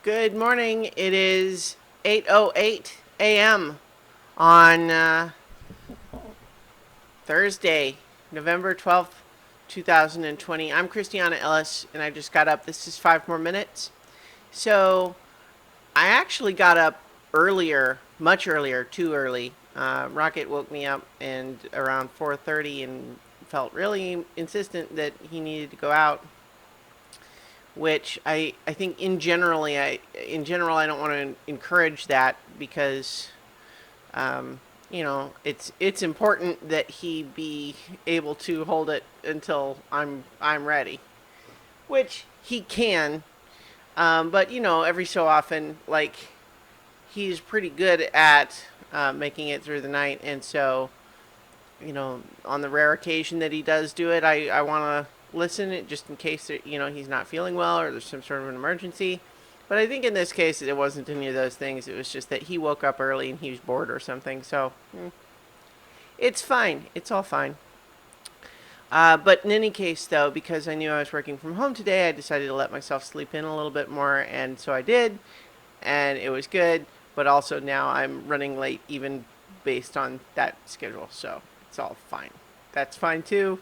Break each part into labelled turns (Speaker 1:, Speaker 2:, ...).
Speaker 1: Good morning. It is 8:08 a.m. on Thursday, November 12th, 2020. I'm Christiana Ellis, and I just got up. This is 5 more minutes. So I actually got up earlier, much earlier, too early. Rocket woke me up and around 4:30 and felt really insistent that he needed to go out, which I think in general I don't want to encourage that because it's important that he be able to hold it until I'm ready, which he can. But every so often, like, he's pretty good at making it through the night, and so on the rare occasion that he does do it, I want to listen it just in case he's not feeling well or there's some sort of an emergency. But I think in this case it wasn't any of those things. It was just that he woke up early and he was bored or something. So it's fine. It's all fine. But in any case, though, because I knew I was working from home today, I decided to let myself sleep in a little bit more, and so I did, and it was good. But also now I'm running late, even based on that schedule. So it's all fine. That's fine too.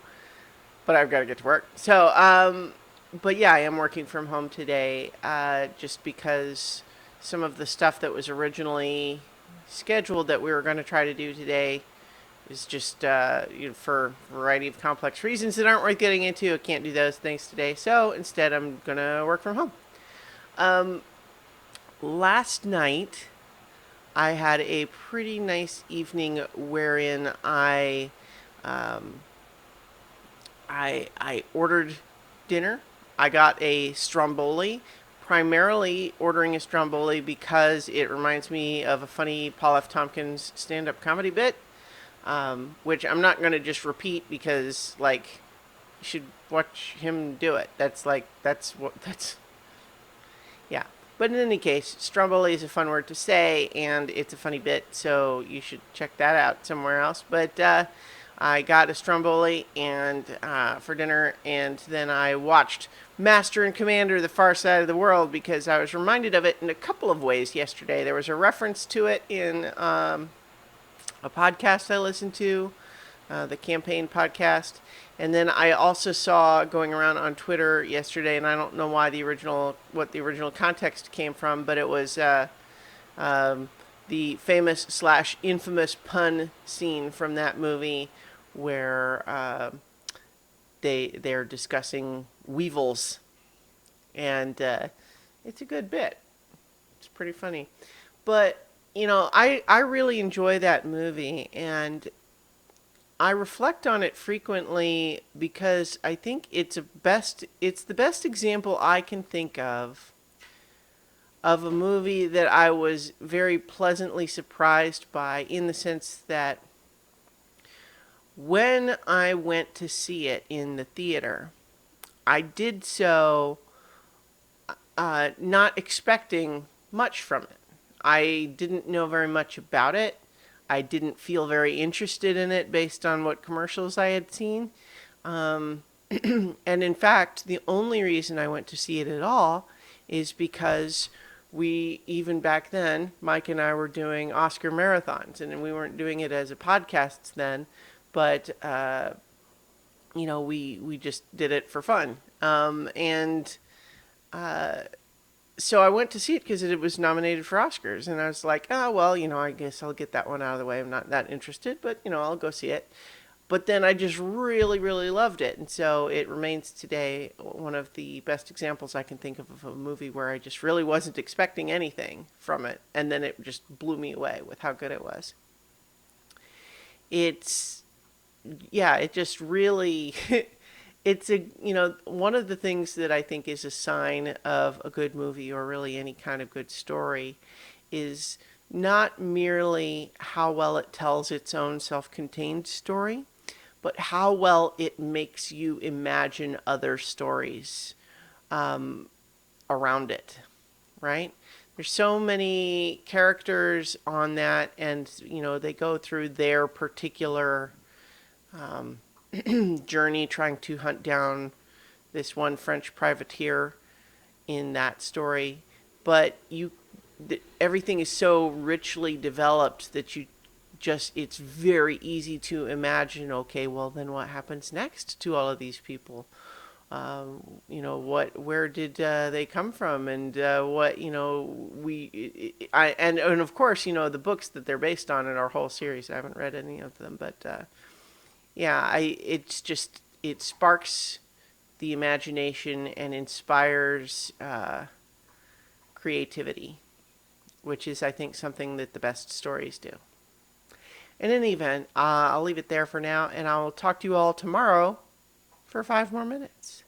Speaker 1: But I've got to get to work. But yeah, I am working from home today, just because some of the stuff that was originally scheduled that we were going to try to do today is just for a variety of complex reasons that aren't worth getting into. I can't do those things today. So instead, I'm going to work from home. Last night, I had a pretty nice evening wherein I ordered dinner. I got a Stromboli, primarily ordering a Stromboli because it reminds me of a funny Paul F. Tompkins stand-up comedy bit, which I'm not going to just repeat because, like, you should watch him do it. Yeah. But in any case, Stromboli is a fun word to say, and it's a funny bit, so you should check that out somewhere else. But I got a Stromboli and for dinner, and then I watched Master and Commander: The Far Side of the World because I was reminded of it in a couple of ways yesterday. There was a reference to it in a podcast I listened to, the campaign podcast. And then I also saw going around on Twitter yesterday, and I don't know what the original context came from, but it was the famous / infamous pun scene from that movie where they're discussing weevils, and it's a good bit. It's pretty funny, but I really enjoy that movie, and I reflect on it frequently because I think it's the best example I can think of a movie that I was very pleasantly surprised by, in the sense that when I went to see it in the theater, I did so not expecting much from it. I didn't know very much about it. I didn't feel very interested in it based on what commercials I had seen. And in fact, the only reason I went to see it at all is because even back then, Mike and I were doing Oscar marathons, and we weren't doing it as a podcast then, but we just did it for fun. And so I went to see it because it was nominated for Oscars, and I was like, oh, well, I guess I'll get that one out of the way. I'm not that interested, but, I'll go see it. But then I just really, really loved it, and so it remains today one of the best examples I can think of a movie where I just really wasn't expecting anything from it, and then it just blew me away with how good it was. It just really... It's one of the things that I think is a sign of a good movie, or really any kind of good story, is not merely how well it tells its own self-contained story, but how well it makes you imagine other stories around it, right? There's so many characters on that, and they go through their particular journey trying to hunt down this one French privateer in that story. but everything is so richly developed that it's very easy to imagine, okay, well, then what happens next to all of these people? Where did they come from, and what, and of course, the books that they're based on in our whole series. I haven't read any of them, but yeah, it sparks the imagination and inspires creativity, which is, I think, something that the best stories do. In any event, I'll leave it there for now, and I'll talk to you all tomorrow for 5 more minutes.